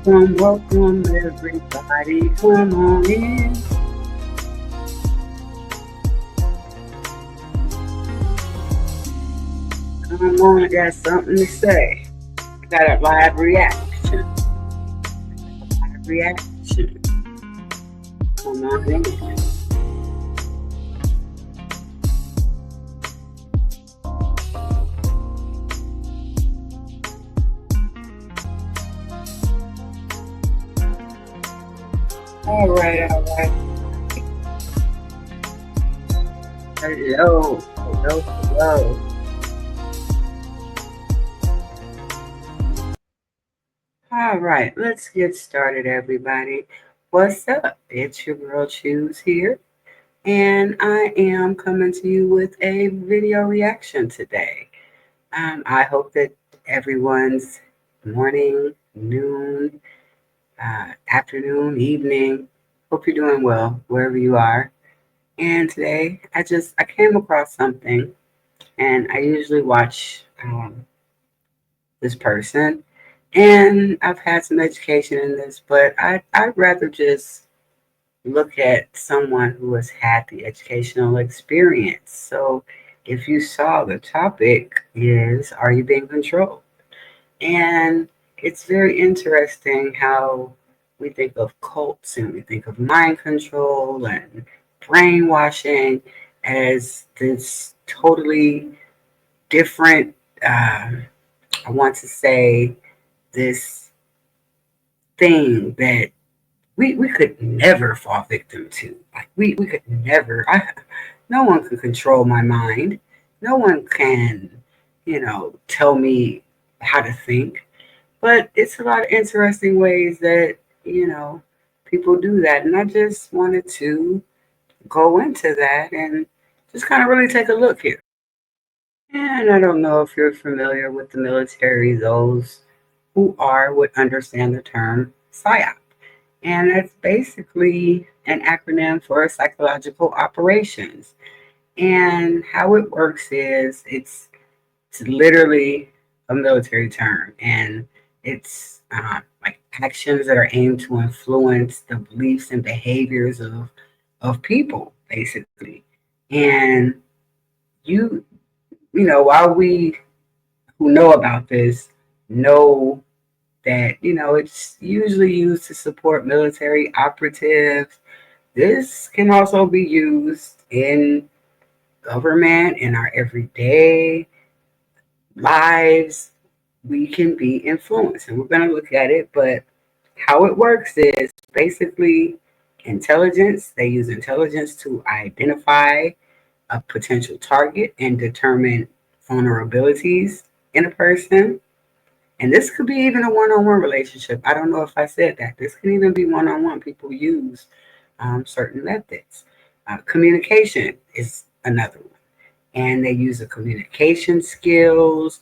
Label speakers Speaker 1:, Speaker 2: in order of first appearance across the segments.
Speaker 1: Welcome everybody, come on in. Come on, I got something to say. I got a live reaction. Live reaction. Come on in. All right. Hello. All right, let's get started, everybody. What's up? It's your girl Hughes here, and I am coming to you with a video reaction today. I hope that everyone's morning, noon, afternoon, evening. Hope you're doing well wherever you are. And today, I came across something, and I usually watch this person, and I've had some education in this, but I'd rather just look at someone who has had the educational experience. So, if you saw, the topic is, are you being controlled? And it's very interesting how we think of cults and we think of mind control and brainwashing as this totally different, I want to say, this thing that we could never fall victim to. Like, we could never, no one can control my mind. No one can, tell me how to think. But it's a lot of interesting ways that, people do that. And I just wanted to go into that and just kind of really take a look here. And I don't know if you're familiar with the military. Those who are would understand the term psyop. And that's basically an acronym for psychological operations. And how it works is it's literally a military term, and it's like actions that are aimed to influence the beliefs and behaviors of people, basically. And you while we who know about this know that it's usually used to support military operatives. This can also be used in government, in our everyday lives. We can be influenced, and we're going to look at it. But how it works is basically intelligence. They use intelligence to identify a potential target and determine vulnerabilities in a person. And this could be even a one-on-one relationship. I don't know if I said that. This can even be one-on-one. People use certain methods. Communication is another one. And they use the communication skills,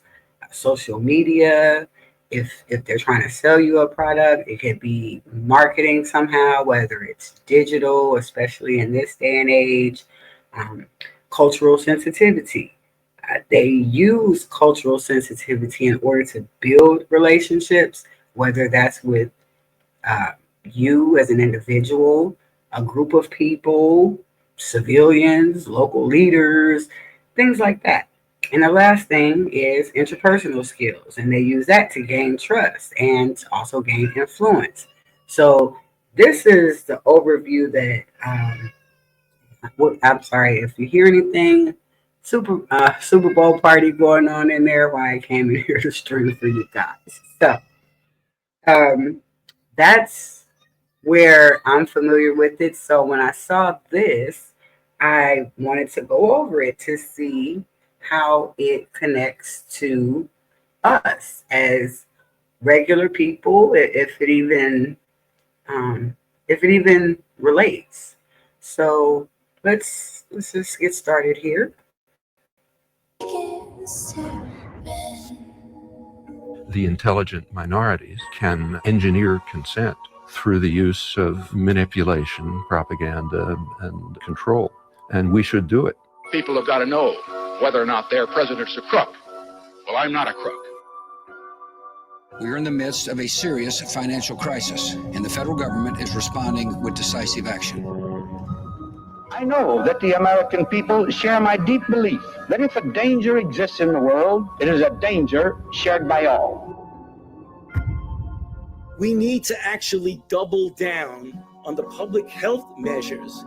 Speaker 1: social media. If they're trying to sell you a product, it could be marketing somehow, whether it's digital, especially in this day and age. Um, Cultural sensitivity. They use cultural sensitivity in order to build relationships, whether that's with uh, you as an individual, a group of people, civilians, local leaders, things like that. And the last thing is interpersonal skills, and they use that to gain trust and to also gain influence. So this is the overview that I'm sorry if you hear anything Super Bowl party going on in there while I came in here to stream for you guys. So um, that's where I'm familiar with it. So when I saw this, I wanted to go over it to see how it connects to us as regular people, um, if it even relates. So let's just get started here.
Speaker 2: the intelligent minorities can engineer consent through the use of manipulation, propaganda, and control. And we should do it.
Speaker 3: People have got to know whether or not their president's a crook. Well, I'm not a crook.
Speaker 4: We are in the midst of a serious financial crisis, and the federal government is responding with decisive action.
Speaker 5: I know that the American people share my deep belief that if a danger exists in the world, it is a danger shared by all.
Speaker 6: We need to actually double down on the public health measures.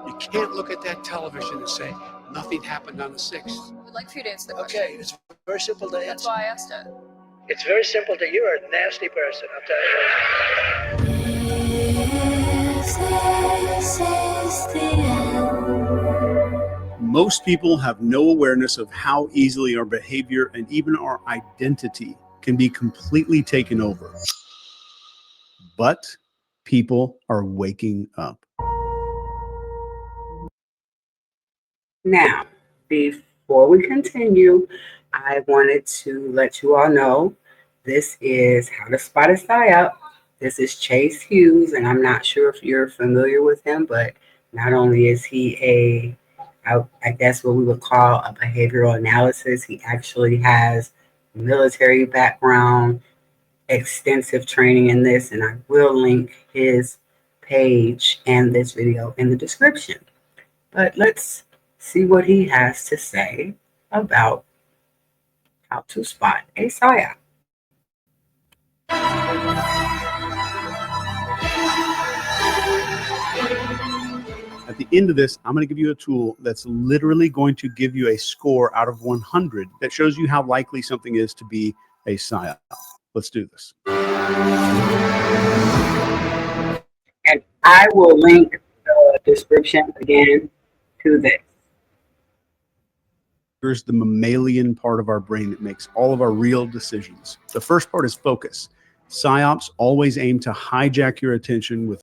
Speaker 7: You can't look at that television and say, nothing happened on the 6th.
Speaker 8: I'd like for you to answer the question.
Speaker 7: Okay, it's very simple to answer.
Speaker 8: That's why I asked it.
Speaker 9: It's very simple to you. You're a nasty person, I'll tell you.
Speaker 10: Most people have no awareness of how easily our behavior and even our identity can be completely taken over. But people are waking up.
Speaker 1: Now, before we continue, I wanted to let you all know this is How to Spot a Psyop. This is Chase Hughes, and I'm not sure if you're familiar with him, but not only is he I guess what we would call a behavioral analysis, he actually has military background, extensive training in this, and I will link his page and this video in the description. But let's see what he has to say about how to spot a psyop.
Speaker 10: At the end of this, I'm going to give you a tool that's literally going to give you a score out of 100 that shows you how likely something is to be a psyop. Let's do this.
Speaker 1: And I will link the description again to this.
Speaker 10: Here's the mammalian part of our brain that makes all of our real decisions. The first part is focus. Psyops always aim to hijack your attention with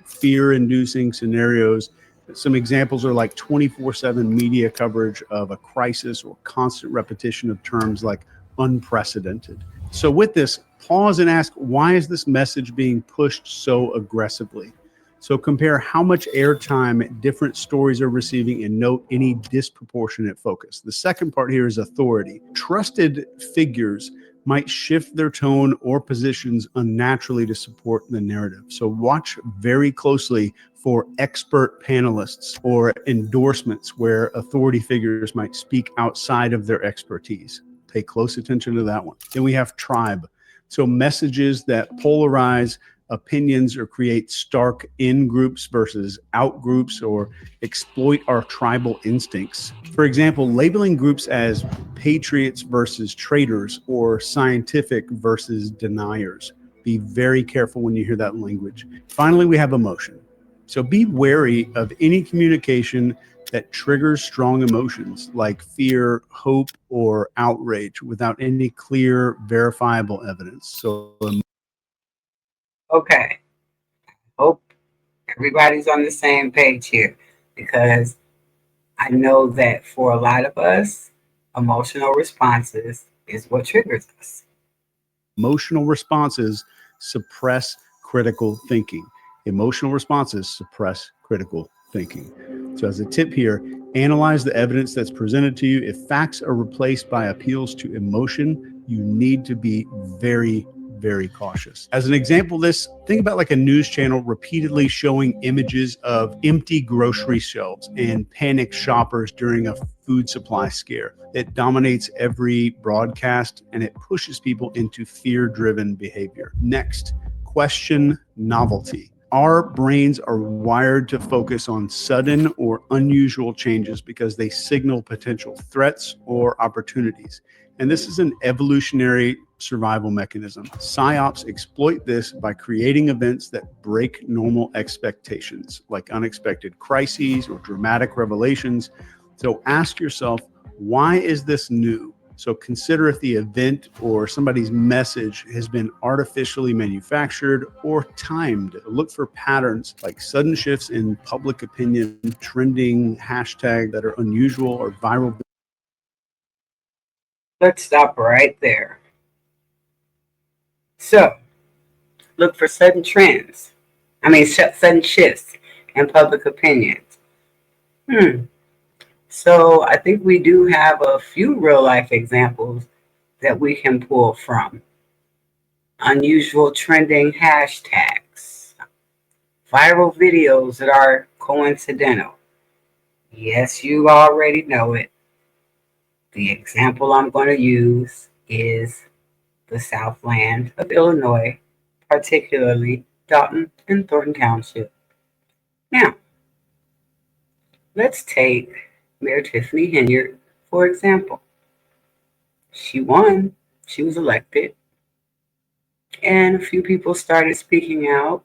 Speaker 10: fear-inducing scenarios. Some examples are like 24/7 media coverage of a crisis or constant repetition of terms like unprecedented. So with this, pause and ask, why is this message being pushed so aggressively? So compare how much airtime different stories are receiving and note any disproportionate focus. The second part here is authority. Trusted figures might shift their tone or positions unnaturally to support the narrative. So watch very closely for expert panelists or endorsements where authority figures might speak outside of their expertise. Pay close attention to that one. Then we have tribe. So messages that polarize opinions or create stark in-groups versus out-groups or exploit our tribal instincts. For example, labeling groups as patriots versus traitors or scientific versus deniers. Be very careful when you hear that language. Finally, we have emotion. So be wary of any communication that triggers strong emotions like fear, hope, or outrage without any clear, verifiable evidence. So
Speaker 1: Okay, hope everybody's on the same page here, because I know that for a lot of us, emotional responses is what triggers us.
Speaker 10: emotional responses suppress critical thinking. Emotional responses suppress critical thinking. So as a tip here, analyze the evidence that's presented to you. If facts are replaced by appeals to emotion, you need to be very cautious. As an example of this, think about like a news channel repeatedly showing images of empty grocery shelves and panicked shoppers during a food supply scare. It dominates every broadcast and it pushes people into fear-driven behavior. Next, question novelty. Our brains are wired to focus on sudden or unusual changes because they signal potential threats or opportunities. And this is an evolutionary survival mechanism. Psyops exploit this by creating events that break normal expectations, like unexpected crises or dramatic revelations. So ask yourself, why is this new? So consider if the event or somebody's message has been artificially manufactured or timed. Look for patterns like sudden shifts in public opinion, trending hashtag that are unusual or viral
Speaker 1: Let's stop right there. So, look for sudden trends. Sudden shifts in public opinions. So, I think we do have a few real life examples that we can pull from. Unusual trending hashtags, viral videos that are coincidental. Yes, you already know it. The example I'm going to use is the Southland of Illinois, particularly Dalton and Thornton Township. Now, let's take Mayor Tiffany Henyard, for example. She won, she was elected, and a few people started speaking out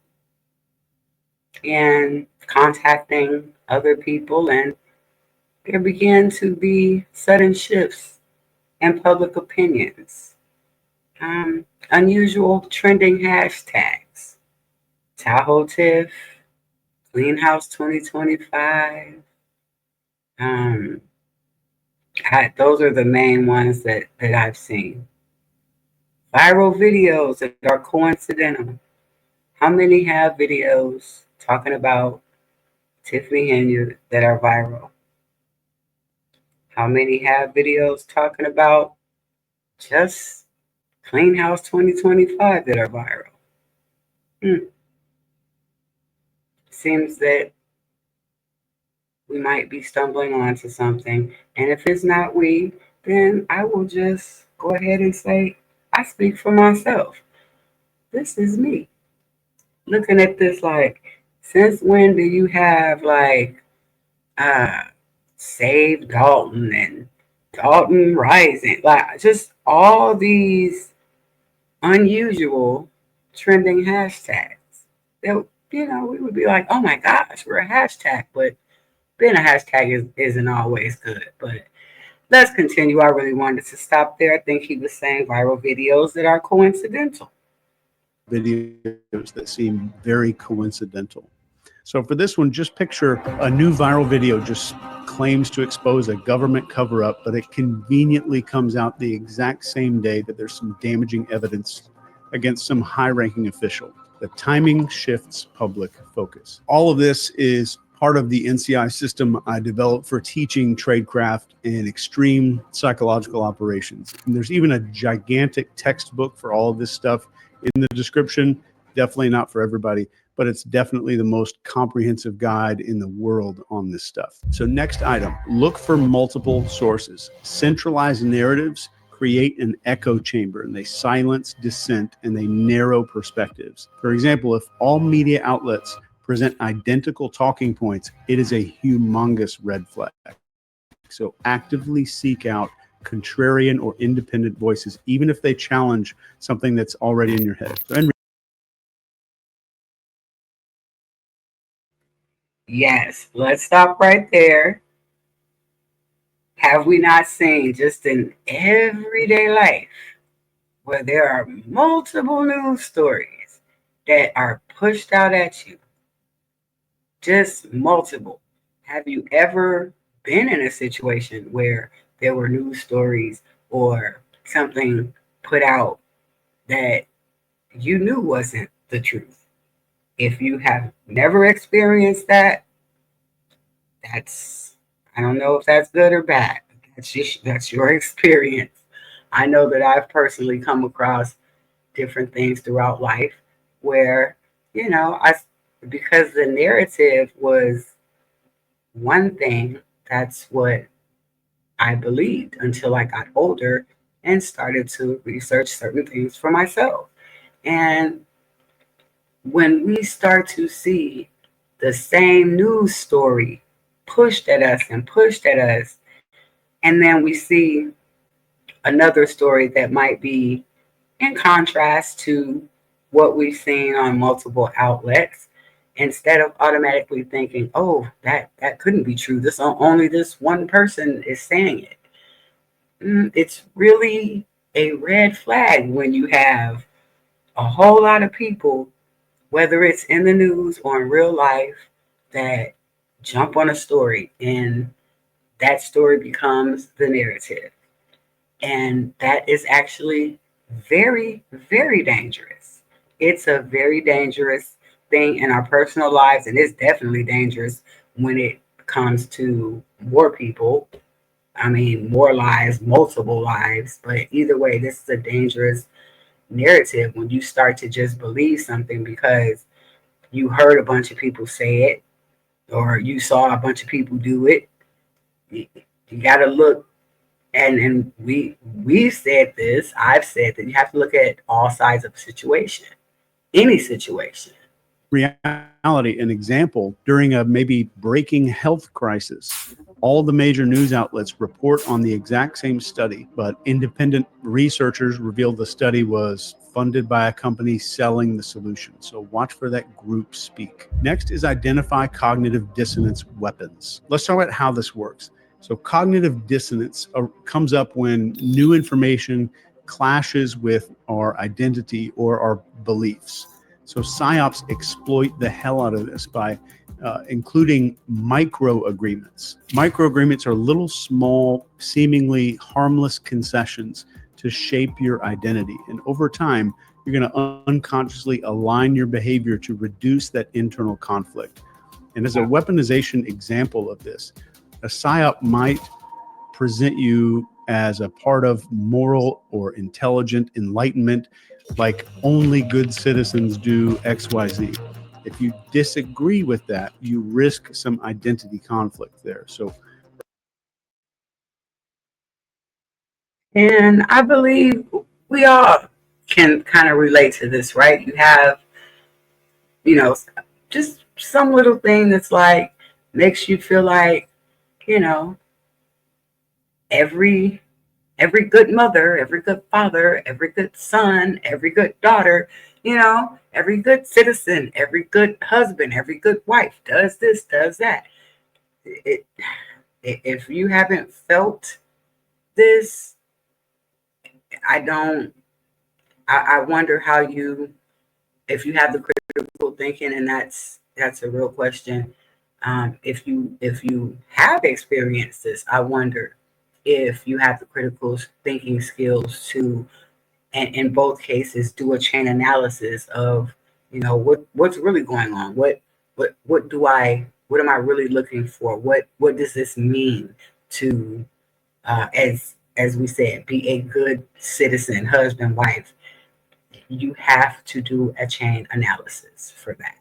Speaker 1: and contacting other people, and there began to be sudden shifts in public opinions. Unusual trending hashtags. Tahoe Tiff, Clean House 2025. Those are the main ones that I've seen. Viral videos that are coincidental. How many have videos talking about Tiffany Henyard that are viral? How many have videos talking about just Clean House 2025 that are viral? Seems that we might be stumbling onto something. And if it's not we, then I will just go ahead and say, I speak for myself. This is me. Looking at this like, since when do you have like uh Save Dalton and Dalton Rising? Like just all these unusual trending hashtags. That we would be like, oh my gosh, we're a hashtag, but being a hashtag isn't always good. But let's continue. I really wanted to stop there. I think he was saying viral videos that are coincidental.
Speaker 10: Videos that seem very coincidental. So for this one, just picture a new viral video just claims to expose a government cover-up, but it conveniently comes out the exact same day that there's some damaging evidence against some high-ranking official. The timing shifts public focus. All of this is part of the NCI system I developed for teaching tradecraft and extreme psychological operations. And there's even a gigantic textbook for all of this stuff in the description. Definitely not for everybody, but it's definitely the most comprehensive guide in the world on this stuff. So next item, look for multiple sources. Centralized narratives create an echo chamber, and they silence dissent and they narrow perspectives. For example, if all media outlets present identical talking points, it is a humongous red flag. So actively seek out contrarian or independent voices, even if they challenge something that's already in your head. So
Speaker 1: Yes, let's stop right there. Have we not seen just in everyday life where there are multiple news stories that are pushed out at you? Just multiple. Have you ever been in a situation where there were news stories or something put out that you knew wasn't the truth? If you have never experienced that, I don't know if that's good or bad. That's your experience. I know that I've personally come across different things throughout life where, I because the narrative was one thing, that's what I believed until I got older and started to research certain things for myself. And when we start to see the same news story pushed at us and pushed at us, and then we see another story that might be in contrast to what we've seen on multiple outlets, instead of automatically thinking, oh, that couldn't be true, this only this one person is saying it. It's really a red flag when you have a whole lot of people, whether it's in the news or in real life, that jump on a story and that story becomes the narrative. And that is actually very, very dangerous. It's a very dangerous thing in our personal lives, and it's definitely dangerous when it comes to more people. I mean, more lives, multiple lives. But either way, this is a dangerous narrative when you start to just believe something because you heard a bunch of people say it or you saw a bunch of people do it. You got to look, and we've said this. I've said that you have to look at all sides of a situation, any situation.
Speaker 10: Reality, an example, during a maybe breaking health crisis, all the major news outlets report on the exact same study, but independent researchers revealed the study was funded by a company selling the solution. So watch for that group speak. Next is identify cognitive dissonance weapons. Let's talk about how this works. So cognitive dissonance comes up when new information clashes with our identity or our beliefs. So psyops exploit the hell out of this by including micro agreements. Micro agreements are little, small, seemingly harmless concessions to shape your identity. And over time, you're going to unconsciously align your behavior to reduce that internal conflict. And as a weaponization example of this, a psyop might present you as a part of moral or intelligent enlightenment, like only good citizens do XYZ. If you disagree with that, you risk some identity conflict there. So,
Speaker 1: And I believe we all can kind of relate to this, right? You have, you know, just some little thing that's like makes you feel like, you know, every every good mother, every good father, every good son, every good daughter, every good citizen, every good husband, every good wife does this, does that. It, if you haven't felt this, I don't. I wonder how you, if you have the critical thinking, and that's a real question. If you have experienced this, I wonder if you have the critical thinking skills to, and in both cases, do a chain analysis of, what's really going on. What am I really looking for? What does this mean to, as we said, be a good citizen, husband, wife? You have to do a chain analysis for that.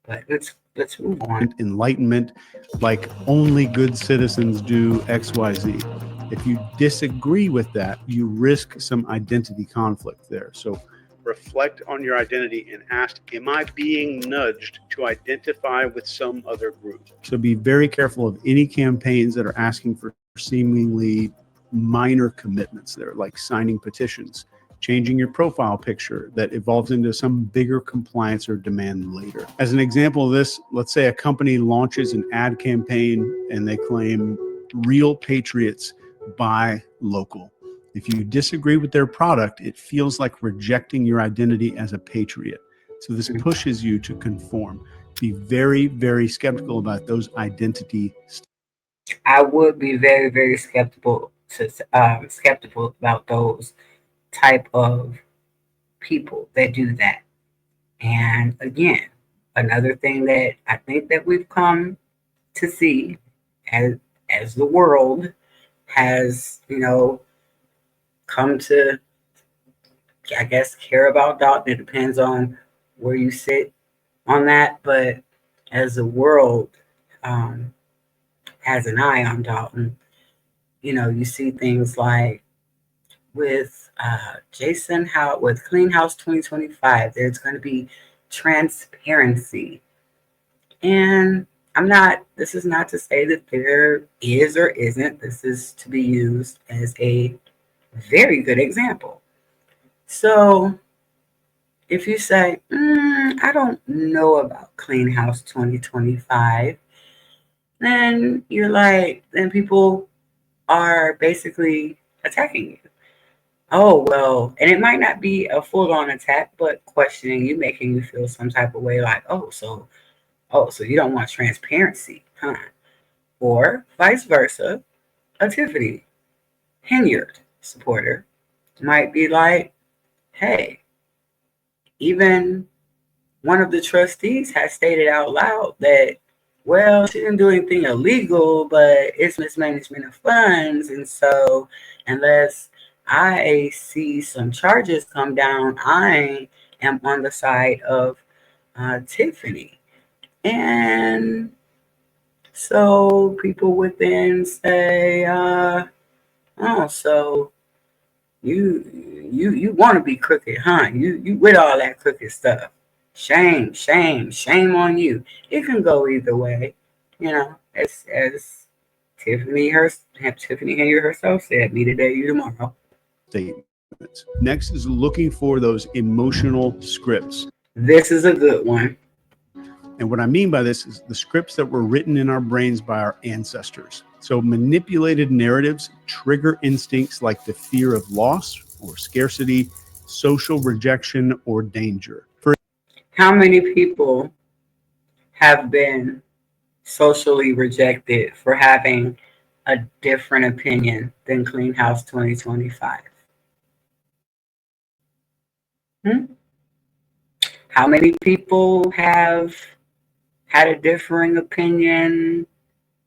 Speaker 1: But let's move on.
Speaker 10: enlightenment, like only good citizens do XYZ. If you disagree with that, you risk some identity conflict there. So reflect on your identity and ask, am I being nudged to identify with some other group? So be very careful of any campaigns that are asking for seemingly minor commitments there, like signing petitions, changing your profile picture that evolves into some bigger compliance or demand later. As an example of this, let's say a company launches an ad campaign and they claim real patriots buy local. If you disagree with their product, it feels like rejecting your identity as a patriot. So this pushes you to conform. Be very, very skeptical about those identity.
Speaker 1: I would be very, very skeptical about those type of people that do that. And again, another thing that I think that we've come to see as the world has, come to, I guess, care about Dalton. It depends on where you sit on that, but as the world um, has an eye on Dalton, you see things like with Jason How with Clean House 2025, there's going to be transparency. And this is not to say that there is or isn't. This is to be used as a very good example. So if you say, I don't know about Clean House 2025, then people are basically attacking you. Oh, well, and it might not be a full-on attack, but questioning you, making you feel some type of way like, so you don't want transparency, huh? Or vice versa, a Tiffany. tenured supporter might be like, hey, even one of the trustees has stated out loud that, well, she didn't do anything illegal, but it's mismanagement of funds. And so, unless I see some charges come down, I am on the side of Tiffany. And so people would then say, oh, so you want to be crooked, huh? You with all that crooked stuff. Shame, shame, shame on you. It can go either way, as Tiffany Henry herself said, me today, you tomorrow.
Speaker 10: Statements. Next is looking for those emotional scripts.
Speaker 1: This is a good one.
Speaker 10: And what I mean by this is the scripts that were written in our brains by our ancestors. So manipulated narratives trigger instincts like the fear of loss or scarcity, social rejection, or danger.
Speaker 1: How many people have been socially rejected for having a different opinion than Clean House 2025? How many people have had a differing opinion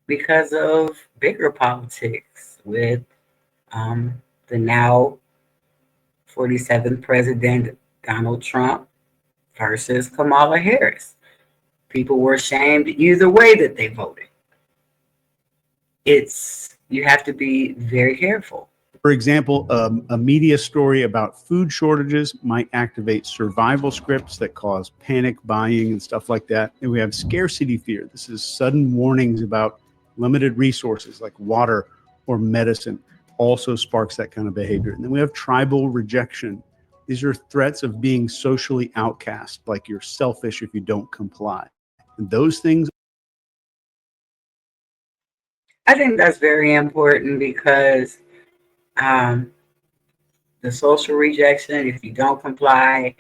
Speaker 1: because of bigger politics with the now 47th president Donald Trump versus Kamala Harris? People were ashamed either way that they voted. You have to be very careful.
Speaker 10: For example, a media story about food shortages might activate survival scripts that cause panic buying and stuff like that. And we have scarcity fear. This is sudden warnings about limited resources like water or medicine, also sparks that kind of behavior. And then we have tribal rejection. These are threats of being socially outcast, like you're selfish if you don't comply. And those things.
Speaker 1: I think that's very important because the social rejection, if you don't comply,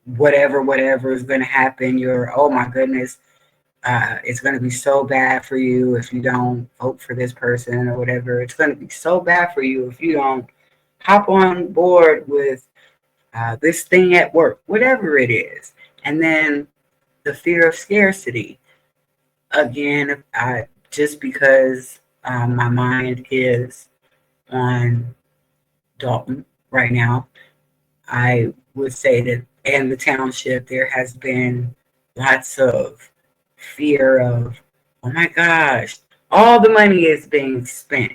Speaker 1: whatever is going to happen, oh my goodness, it's going to be so bad for you if you don't vote for this person or whatever. It's going to be so bad for you if you don't hop on board with this thing at work, whatever it is. And then the fear of scarcity. Again, just because my mind is on Dalton right now, I would say that in the township there has been lots of fear of, oh my gosh, all the money is being spent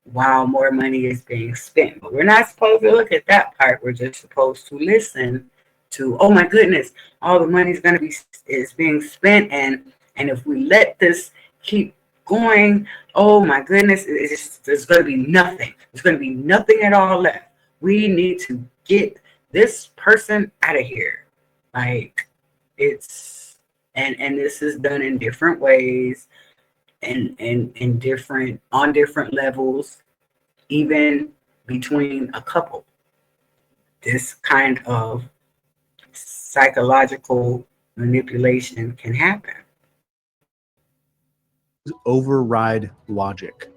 Speaker 1: while more money is being spent. But we're not supposed to look at that part. We're just supposed to listen to, oh my goodness, all the money is being spent, and if we let this keep going, oh my goodness, there's going to be nothing. There's going to be nothing at all left. We need to get this person out of here. Like, it's and this is done in different ways and in different on different levels, even between a couple. This kind of psychological manipulation can happen.
Speaker 10: Override logic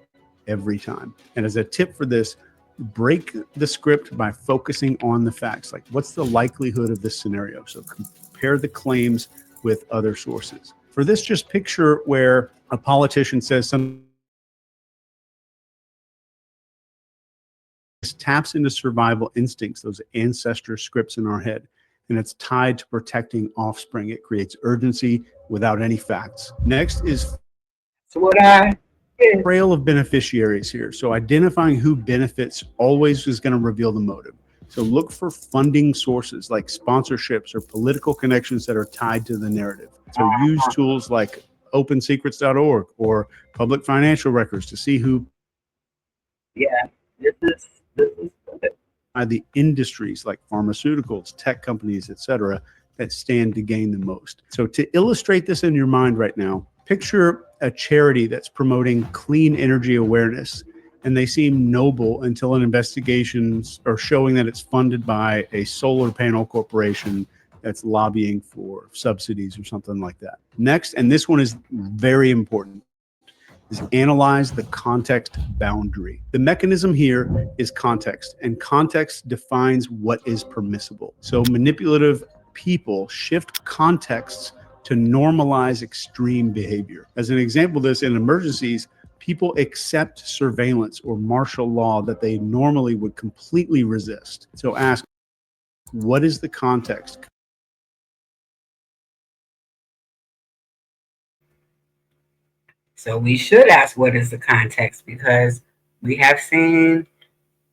Speaker 10: every time. And as a tip for this, break the script by focusing on the facts. Like, what's the likelihood of this scenario? So compare the claims with other sources. For this, just picture where a politician says something. This taps into survival instincts, those ancestor scripts in our head, and it's tied to protecting offspring. It creates urgency without any facts. Next is trail of beneficiaries here. So identifying who benefits always is going to reveal the motive. So look for funding sources like sponsorships or political connections that are tied to the narrative. So use tools like opensecrets.org or public financial records to see who.
Speaker 1: Yeah, this is good.
Speaker 10: The industries like pharmaceuticals, tech companies, etc., that stand to gain the most. So to illustrate this in your mind right now, picture a charity that's promoting clean energy awareness, and they seem noble until an investigations are showing that it's funded by a solar panel corporation that's lobbying for subsidies or something like that. Next, and this one is very important, is analyze the context boundary. The mechanism here is context, and context defines what is permissible. So manipulative people shift contexts to normalize extreme behavior. As an example of this, in emergencies, people accept surveillance or martial law that they normally would completely resist. So ask, what is the context?
Speaker 1: So we should ask what is the context, because we have seen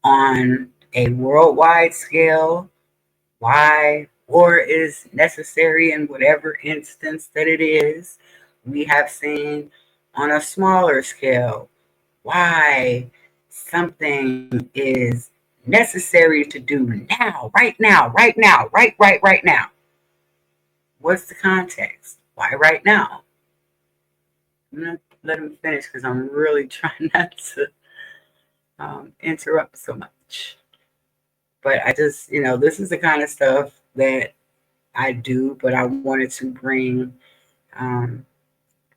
Speaker 1: on a worldwide scale why war is necessary in whatever instance that it is. We have seen on a smaller scale why something is necessary to do now, right now, right now, right now. What's the context? Why right now? I'm going to let him finish because I'm really trying not to interrupt so much. But I just, this is the kind of stuff that I do, but I wanted to bring um,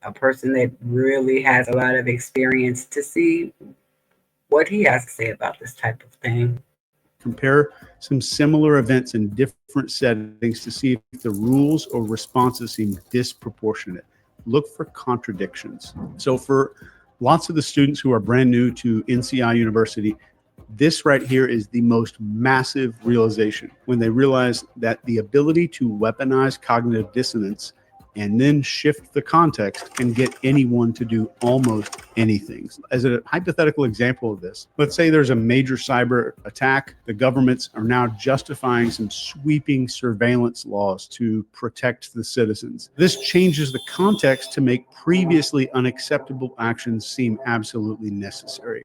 Speaker 1: a person that really has a lot of experience to see what he has to say about this type of thing.
Speaker 10: Compare some similar events in different settings to see if the rules or responses seem disproportionate. Look for contradictions. So for lots of the students who are brand new to NCI University, this right here is the most massive realization when they realize that the ability to weaponize cognitive dissonance and then shift the context can get anyone to do almost anything. As a hypothetical example of this, let's say there's a major cyber attack. The governments are now justifying some sweeping surveillance laws to protect the citizens. This changes the context to make previously unacceptable actions seem absolutely necessary.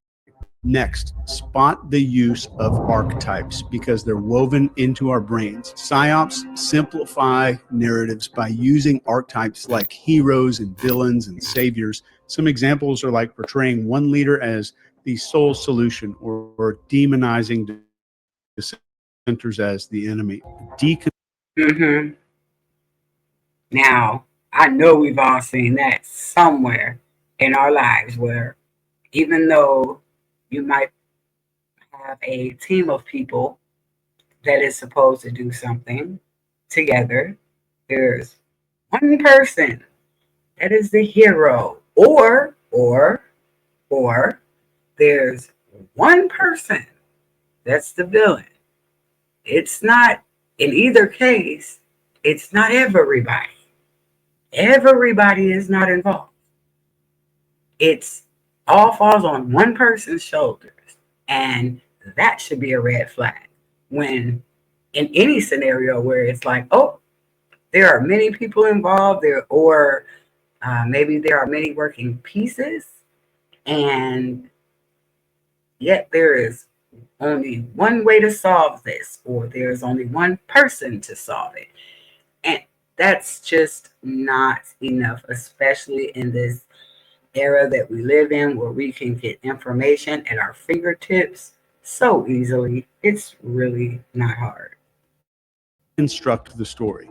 Speaker 10: Next, spot the use of archetypes because they're woven into our brains. Psyops simplify narratives by using archetypes like heroes and villains and saviors. Some examples are like portraying one leader as the sole solution or demonizing dissenters as the enemy.
Speaker 1: Now, I know we've all seen that somewhere in our lives where even though you might have a team of people that is supposed to do something together, there's one person that is the hero, or there's one person that's the villain. It's not, in either case, it's not everybody. Everybody is not involved. It's all falls on one person's shoulders. And that should be a red flag when in any scenario where it's like, oh, there are many people involved there, or maybe there are many working pieces, and yet there is only one way to solve this, or there's only one person to solve it. And that's just not enough, especially in this era that we live in where we can get information at our fingertips so easily. It's really not hard.
Speaker 10: Construct the story.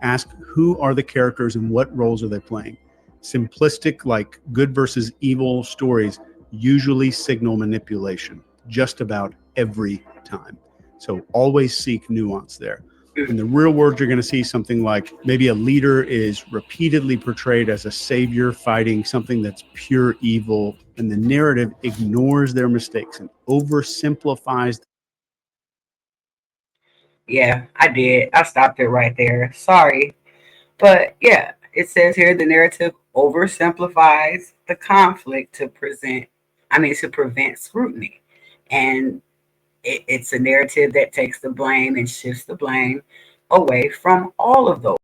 Speaker 10: Ask who are the characters and what roles are they playing. Simplistic, like good versus evil stories usually signal manipulation just about every time. So always seek nuance there. In the real world, you're going to see something like maybe a leader is repeatedly portrayed as a savior fighting something that's pure evil, and the narrative ignores their mistakes and oversimplifies.
Speaker 1: Yeah, I did. I stopped it right there. Sorry. But yeah, it says here the narrative oversimplifies the conflict to prevent scrutiny. And it's a narrative that takes the blame and shifts the blame away from all of those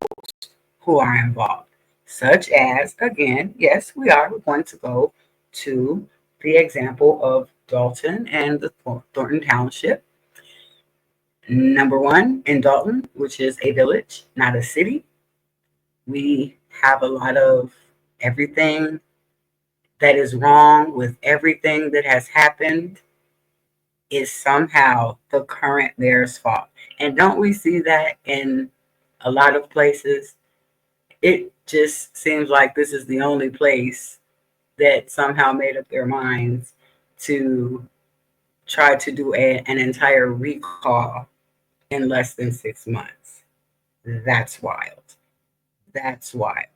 Speaker 1: who are involved. Such as, again, yes, we are going to go to the example of Dalton and the Thornton Township. Number one, in Dalton, which is a village, not a city, we have a lot of everything that is wrong with everything that has happened is somehow the current mayor's fault. And don't we see that in a lot of places? It just seems like this is the only place that somehow made up their minds to try to do an entire recall in less than 6 months. That's wild. That's wild.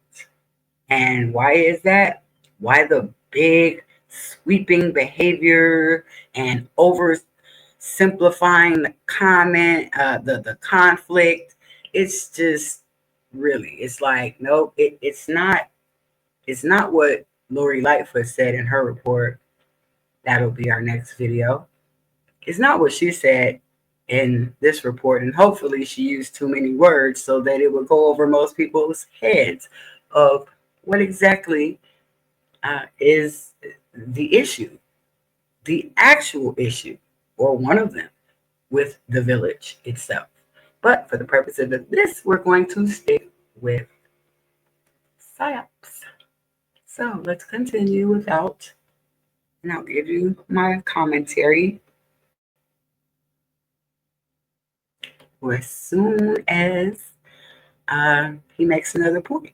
Speaker 1: And why is that? Why the big sweeping behavior and oversimplifying the comment, the conflict? It's just really, it's like, nope, it's not what Lori Lightfoot said in her report. That'll be our next video. It's not what she said in this report, and hopefully she used too many words so that it would go over most people's heads of what exactly is the issue, the actual issue, or one of them with the village itself. But for the purposes of this, we're going to stick with psyops. So let's continue without, and I'll give you my commentary as soon as he makes another point.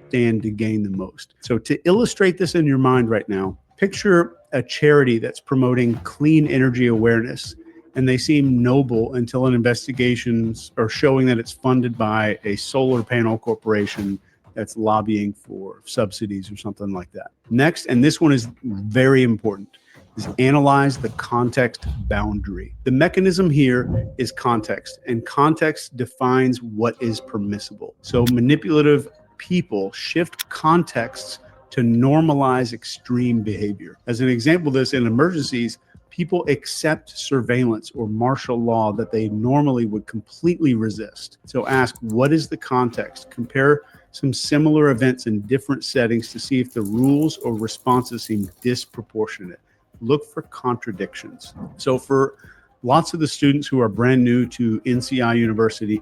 Speaker 10: Stand to gain the most. So to illustrate this in your mind right now, picture a charity that's promoting clean energy awareness, and they seem noble until an investigations are showing that it's funded by a solar panel corporation that's lobbying for subsidies or something like that. Next, and this one is very important, is analyze the context boundary. The mechanism here is context, and context defines what is permissible. So manipulative people shift contexts to normalize extreme behavior. As an example of this, in emergencies, people accept surveillance or martial law that they normally would completely resist. So ask, what is the context? Compare some similar events in different settings to see if the rules or responses seem disproportionate. Look for contradictions. So for lots of the students who are brand new to NCI University,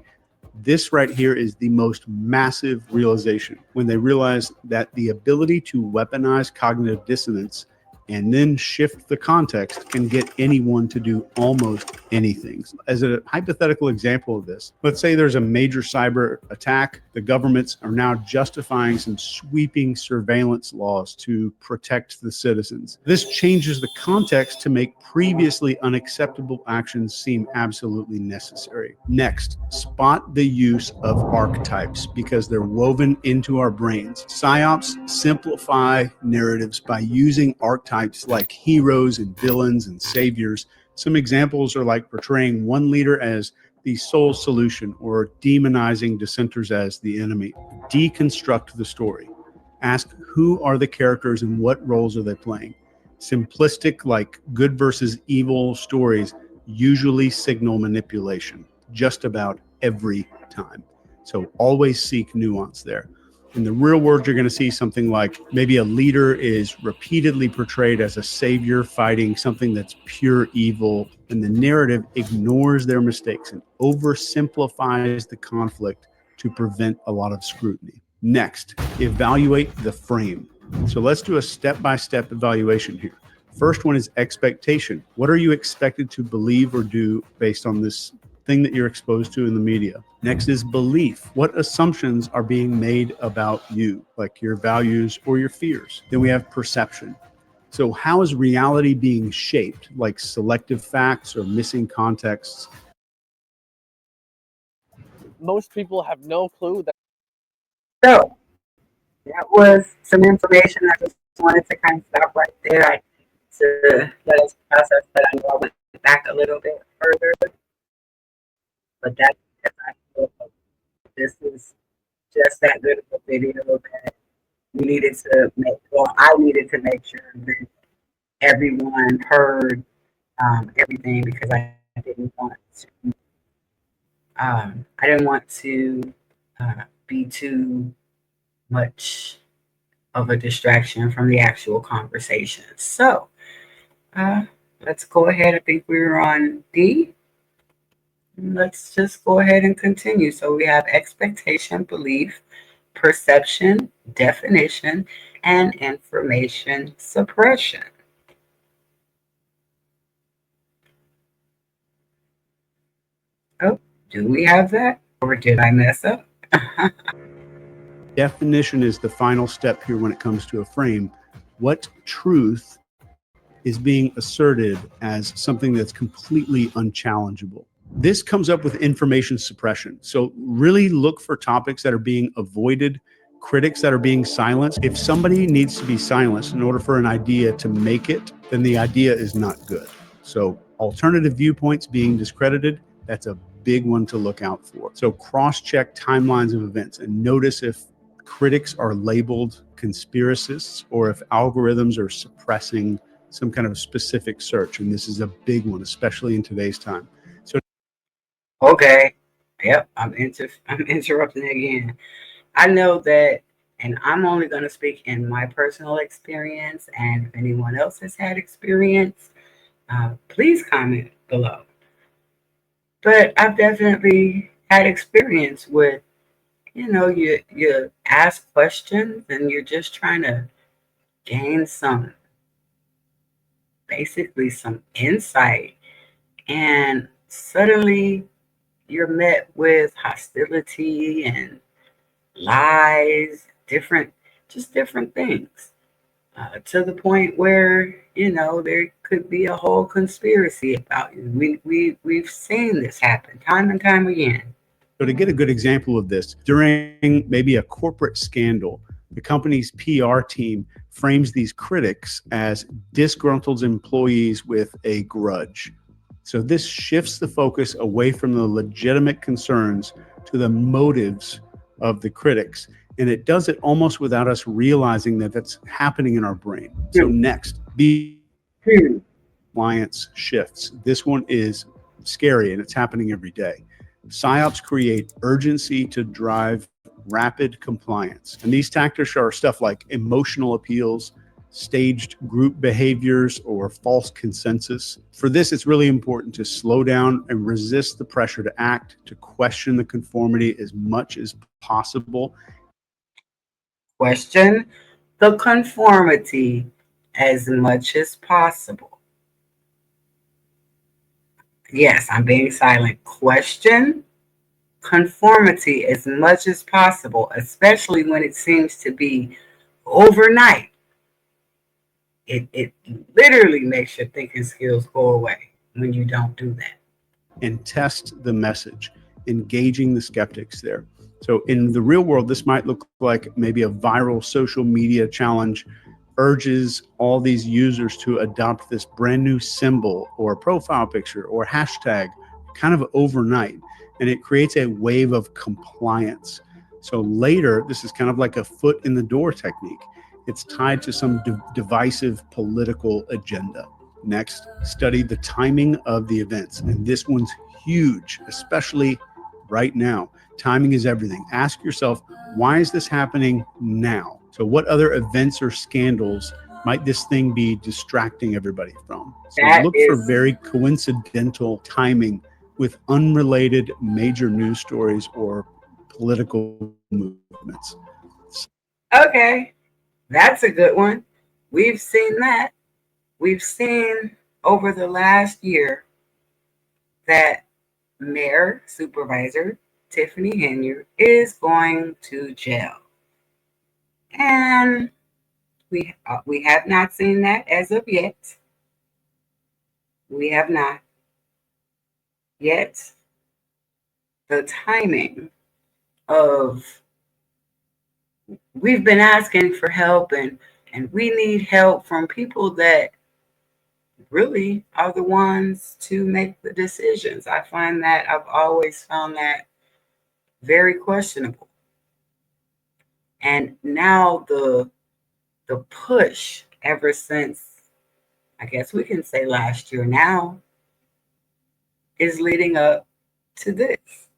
Speaker 10: this right here is the most massive realization when they realize that the ability to weaponize cognitive dissonance and then shift the context can get anyone to do almost anything. As a hypothetical example of this, let's say there's a major cyber attack. The governments are now justifying some sweeping surveillance laws to protect the citizens. This changes the context to make previously unacceptable actions seem absolutely necessary. Next, spot the use of archetypes because they're woven into our brains. Psyops simplify narratives by using archetypes like heroes and villains and saviors. Some examples are like portraying one leader as the sole solution or demonizing dissenters as the enemy. Deconstruct the story. Ask, who are the characters and what roles are they playing? Simplistic, like good versus evil stories usually signal manipulation just about every time. So always seek nuance there. In the real world, you're going to see something like maybe a leader is repeatedly portrayed as a savior fighting something that's pure evil, and the narrative ignores their mistakes and oversimplifies the conflict to prevent a lot of scrutiny. Next, evaluate the frame. So let's do a step-by-step evaluation here. First one is expectation. What are you expected to believe or do based on this thing that you're exposed to in the media? Next is belief. What assumptions are being made about you, like your values or your fears? Then we have perception. So how is reality being shaped, like selective facts or missing contexts?
Speaker 8: Most people have no clue that.
Speaker 1: So that was some information. I just wanted to kind of stop right there to let us process that. I know I went back a little bit further, but that's because I feel like this is just that good of a video that we needed to make, well, I needed to make sure that everyone heard everything because I didn't want to be too much of a distraction from the actual conversation. So let's go ahead. I think we were on D. Let's just go ahead and continue. So we have expectation, belief, perception, definition, and information suppression. Oh, do we have that? Or did I mess up?
Speaker 10: Definition is the final step here when it comes to a frame. What truth is being asserted as something that's completely unchallengeable? This comes up with information suppression. So really look for topics that are being avoided, critics that are being silenced. If somebody needs to be silenced in order for an idea to make it, then the idea is not good. So alternative viewpoints being discredited, that's a big one to look out for. So cross-check timelines of events and notice if critics are labeled conspiracists or if algorithms are suppressing some kind of specific search. And this is a big one, especially in today's time. So
Speaker 1: Okay. Yep, I'm interrupting again. I know that, and I'm only going to speak in my personal experience, and if anyone else has had experience, please comment below. But I've definitely had experience with, you ask questions and you're just trying to gain basically some insight, and suddenly you're met with hostility and lies, different things, to the point where there could be a whole conspiracy about you. We've seen this happen time and time again.
Speaker 10: So to get a good example of this, during maybe a corporate scandal, the company's PR team frames these critics as disgruntled employees with a grudge. So this shifts the focus away from the legitimate concerns to the motives of the critics. And it does it almost without us realizing that that's happening in our brain. So next, compliance shifts. This one is scary and it's happening every day. Psyops create urgency to drive rapid compliance. And these tactics are stuff like emotional appeals, staged group behaviors, or false consensus. For this, it's really important to slow down and resist the pressure to act, to question the conformity as much as possible.
Speaker 1: Question the conformity as much as possible. Yes, I'm being silent. Question conformity as much as possible, especially when it seems to be overnight. It literally makes your thinking skills go away when you don't do that.
Speaker 10: And test the message, engaging the skeptics there. So in the real world, this might look like maybe a viral social media challenge urges all these users to adopt this brand new symbol or profile picture or hashtag kind of overnight. And it creates a wave of compliance. So later, this is kind of like a foot in the door technique. It's tied to some divisive political agenda. Next, study the timing of the events. And this one's huge, especially right now. Timing is everything. Ask yourself, why is this happening now? So what other events or scandals might this thing be distracting everybody from? So look for very coincidental timing with unrelated major news stories or political movements.
Speaker 1: Okay, that's a good one. We've seen that. We've seen over the last year that Mayor Supervisor Tiffany Henyard is going to jail. And we have not seen that as of yet. We have not yet. The timing of we've been asking for help, and we need help from people that really are the ones to make the decisions. I've always found that very questionable. And now the push ever since, I guess we can say last year now, is leading up to this.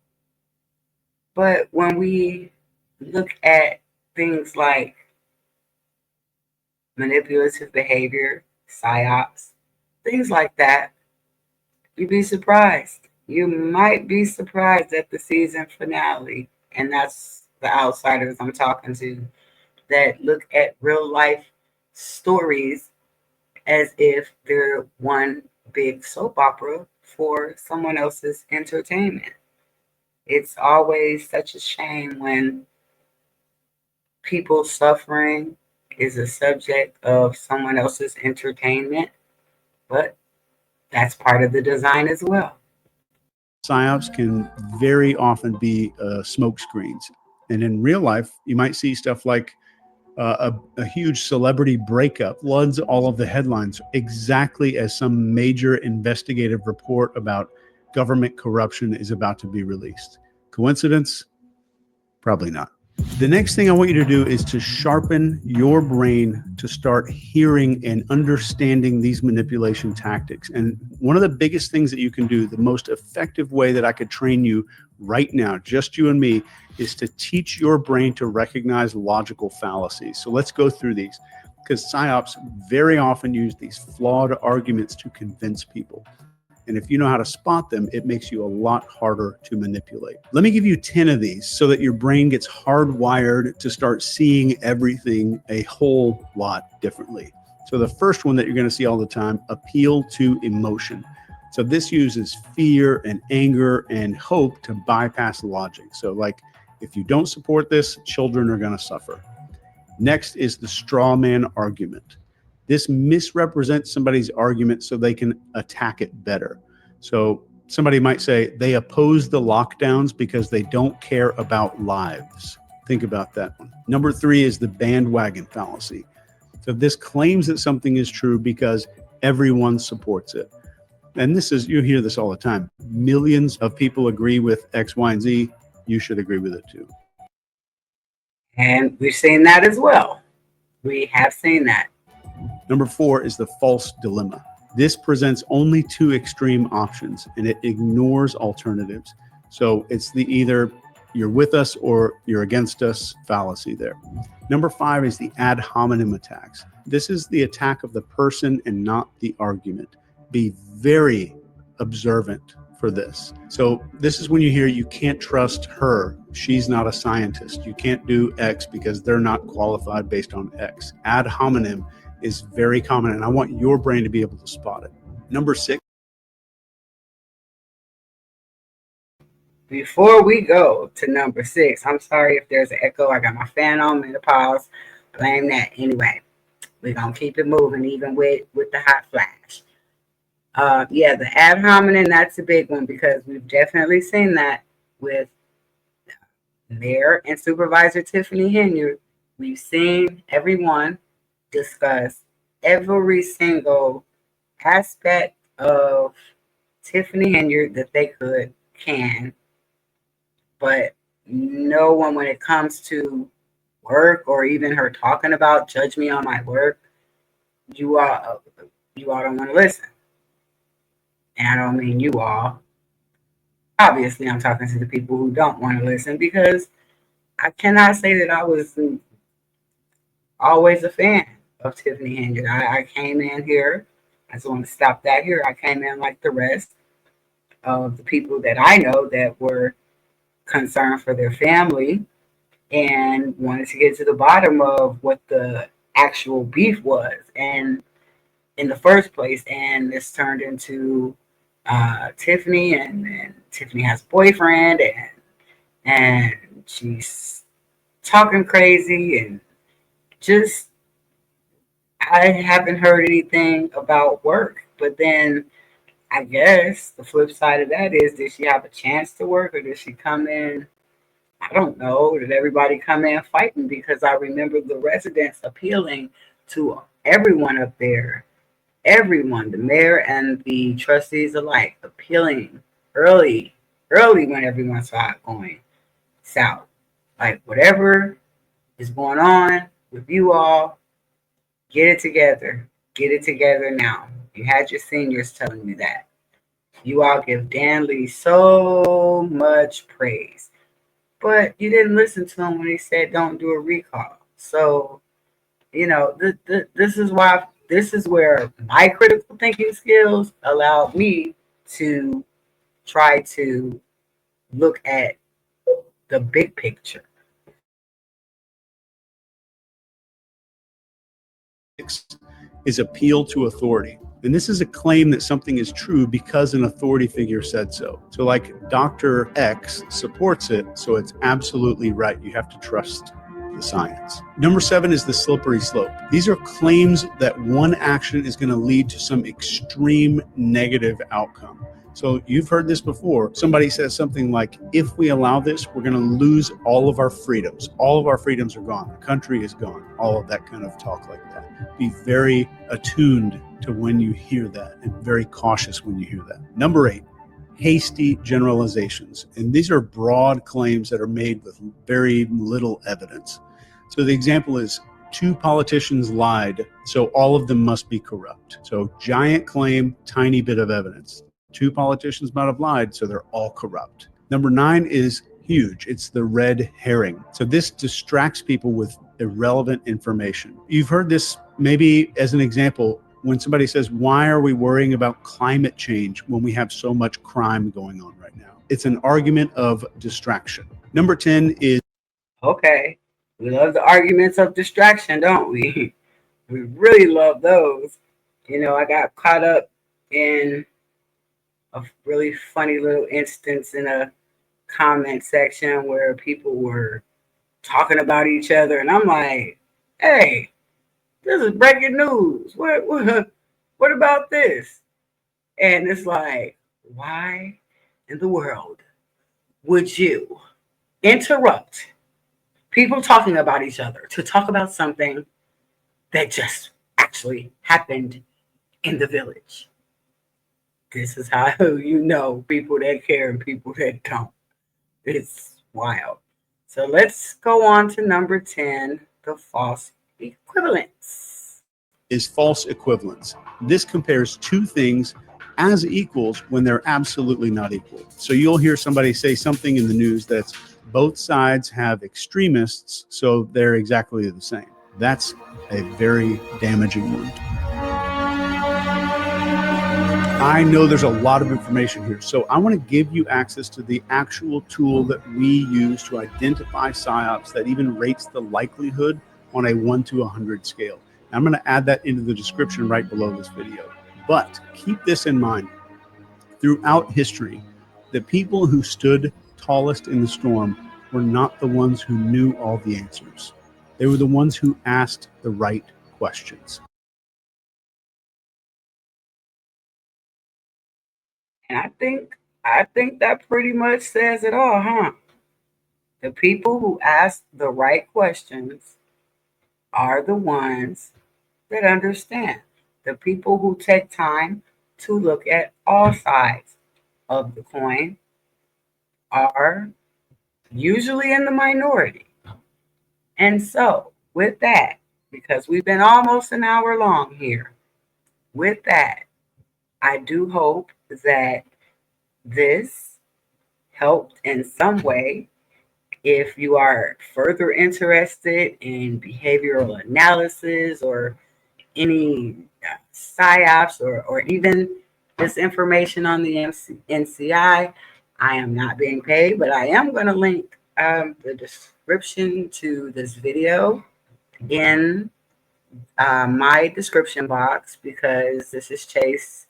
Speaker 1: But when we look at things like manipulative behavior, psyops, things like that, you'd be surprised. You might be surprised at the season finale, and that's the outsiders I'm talking to that look at real life stories as if they're one big soap opera for someone else's entertainment. It's always such a shame when People suffering is a subject of someone else's entertainment, but that's part of the design as well.
Speaker 10: Psyops can very often be smoke screens. And in real life, you might see stuff like a huge celebrity breakup floods all of the headlines exactly as some major investigative report about government corruption is about to be released. Coincidence? Probably not. The next thing I want you to do is to sharpen your brain to start hearing and understanding these manipulation tactics. And one of the biggest things that you can do, the most effective way that I could train you right now, just you and me, is to teach your brain to recognize logical fallacies. So let's go through these, because psyops very often use these flawed arguments to convince people. And if you know how to spot them, it makes you a lot harder to manipulate. Let me give you 10 of these so that your brain gets hardwired to start seeing everything a whole lot differently. So the first one that you're going to see all the time, appeal to emotion. So this uses fear and anger and hope to bypass logic. So like, if you don't support this, children are going to suffer. Next is the straw man argument. This misrepresents somebody's argument so they can attack it better. So somebody might say they oppose the lockdowns because they don't care about lives. Think about that one. Number 3 is the bandwagon fallacy. So this claims that something is true because everyone supports it. And this is, you hear this all the time. Millions of people agree with X, Y, and Z. You should agree with it too.
Speaker 1: And we've seen that as well. We have seen that.
Speaker 10: Number 4 is the false dilemma. This presents only 2 extreme options and it ignores alternatives. So it's the either you're with us or you're against us fallacy there. Number 5 is the ad hominem attacks. This is the attack of the person and not the argument. Be very observant for this. So this is when you hear you can't trust her. She's not a scientist. You can't do X because they're not qualified based on X. Ad hominem is very common, and I want your brain to be able to spot it. Number 6.
Speaker 1: Before we go to number 6, I'm sorry if there's an echo. I got my fan on, menopause. Blame that. Anyway, we're going to keep it moving even with the hot flash. Yeah, the ad hominem, that's a big one because we've definitely seen that with Mayor and Supervisor Tiffany Henyard. We've seen everyone discuss every single aspect of Tiffany Henyard that they can, but no one, when it comes to work or even her talking about judge me on my work, you all don't want to listen. And I don't mean you all. Obviously, I'm talking to the people who don't want to listen because I cannot say that I was always a fan of Tiffany Henyard. I came in here, I just want to stop that here. I came in like the rest of the people that I know that were concerned for their family and wanted to get to the bottom of what the actual beef was and in the first place. And this turned into Tiffany, and Tiffany has a boyfriend, and she's talking crazy, and just I haven't heard anything about work. But then I guess the flip side of that is, did she have a chance to work, or did she come in? I don't know. Did everybody come in fighting? Because I remember the residents appealing to everyone up there. Everyone, the mayor and the trustees alike, appealing early when everyone saw it going south. Like, whatever is going on with you all, get it together. Get it together now. You had your seniors telling me that. You all give Dan Lee so much praise, but you didn't listen to him when he said don't do a recall. So, you know, this is where my critical thinking skills allowed me to try to look at the big picture.
Speaker 10: Is appeal to authority. And this is a claim that something is true because an authority figure said so. So like Dr. X supports it, so it's absolutely right. You have to trust the science. Number 7 is the slippery slope. These are claims that one action is going to lead to some extreme negative outcome. So you've heard this before. Somebody says something like, if we allow this, we're going to lose all of our freedoms. All of our freedoms are gone. The country is gone. All of that kind of talk like that. Be very attuned to when you hear that and very cautious when you hear that. Number 8, hasty generalizations. And these are broad claims that are made with very little evidence. So the example is, 2 politicians lied, so all of them must be corrupt. So giant claim, tiny bit of evidence. 2 politicians might have lied, so they're all corrupt. Number 9 is huge. It's the red herring. So this distracts people with irrelevant information. You've heard this maybe as an example when somebody says, why are we worrying about climate change when we have so much crime going on right now? It's an argument of distraction. Number 10 is,
Speaker 1: Okay, we love the arguments of distraction, don't we? We really love those. You know, I got caught up in a really funny little instance in a comment section where people were talking about each other, and I'm like, hey, this is breaking news. What about this? And it's like, why in the world would you interrupt people talking about each other to talk about something that just actually happened in the village? This is how you know people that care and people that don't. It's wild. So let's go on to number 10, the false equivalence.
Speaker 10: Is false equivalence. This compares 2 things as equals when they're absolutely not equal. So you'll hear somebody say something in the news that's both sides have extremists, so they're exactly the same. That's a very damaging one. I know there's a lot of information here, so I want to give you access to the actual tool that we use to identify psyops that even rates the likelihood on a 1 to 100 scale. I'm going to add that into the description right below this video. But keep this in mind. Throughout history, the people who stood tallest in the storm were not the ones who knew all the answers. They were the ones who asked the right questions.
Speaker 1: And I think that pretty much says it all, huh? The people who ask the right questions are the ones that understand. The people who take time to look at all sides of the coin are usually in the minority. And so, with that, because we've been almost an hour long here, with that, I do hope that this helped in some way. If you are further interested in behavioral analysis or any psyops or even this information on the NCI, I am not being paid, but I am going to link the description to this video in my description box, because this is Chase.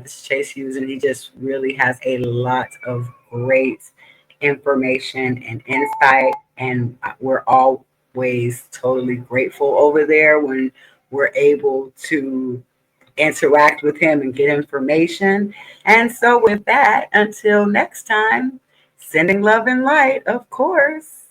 Speaker 1: This is Chase Hughes, and he just really has a lot of great information and insight, and we're always totally grateful over there when we're able to interact with him and get information. And so with that, until next time, sending love and light, of course.